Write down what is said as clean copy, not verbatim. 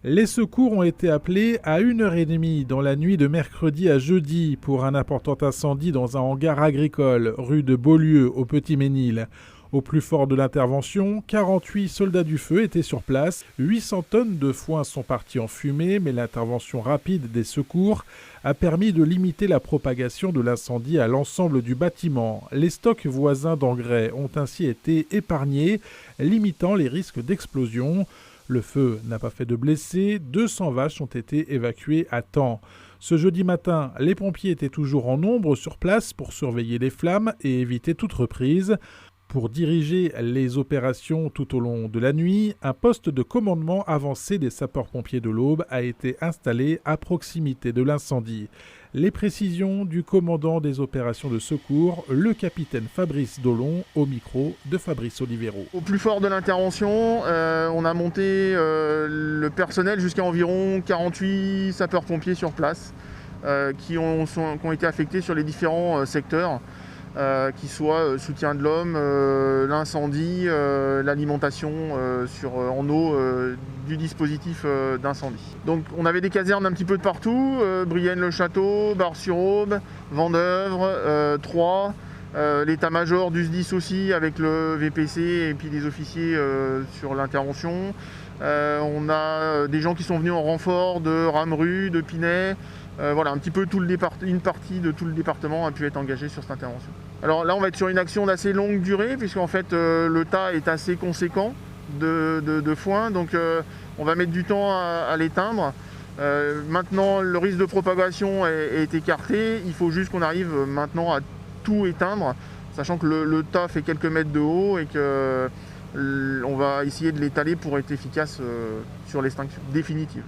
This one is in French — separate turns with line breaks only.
Les secours ont été appelés à 1h30 dans la nuit de mercredi à jeudi pour un important incendie dans un hangar agricole, rue de Beaulieu, au Petit-Ménil. Au plus fort de l'intervention, 48 soldats du feu étaient sur place. 800 tonnes de foin sont parties en fumée, mais l'intervention rapide des secours a permis de limiter la propagation de l'incendie à l'ensemble du bâtiment. Les stocks voisins d'engrais ont ainsi été épargnés, limitant les risques d'explosion. Le feu n'a pas fait de blessés, 200 vaches ont été évacuées à temps. Ce jeudi matin, les pompiers étaient toujours en nombre sur place pour surveiller les flammes et éviter toute reprise. Pour diriger les opérations tout au long de la nuit, un poste de commandement avancé des sapeurs-pompiers de l'Aube a été installé à proximité de l'incendie. Les précisions du commandant des opérations de secours, le capitaine Fabrice Dolon, au micro de Fabrice Olivero.
Au plus fort de l'intervention, on a monté le personnel jusqu'à environ 48 sapeurs-pompiers sur place qui ont été affectés sur les différents secteurs. Qui soit soutien de l'homme, l'incendie, l'alimentation en eau du dispositif d'incendie. Donc on avait des casernes un petit peu de partout, Brienne-le-Château, Bar-sur-Aube, Vendeuvre, Troyes, l'état-major du SDIS aussi avec le VPC et puis les officiers sur l'intervention. On a des gens qui sont venus en renfort de Rameru, de Pinay. Voilà, un petit peu une partie de tout le département a pu être engagée sur cette intervention. Alors là, on va être sur une action d'assez longue durée, puisqu'en fait, le tas est assez conséquent de foin, donc on va mettre du temps à l'éteindre. Maintenant, le risque de propagation est écarté, il faut juste qu'on arrive maintenant à tout éteindre, sachant que le tas fait quelques mètres de haut et qu'on va essayer de l'étaler pour être efficace sur l'extinction définitive.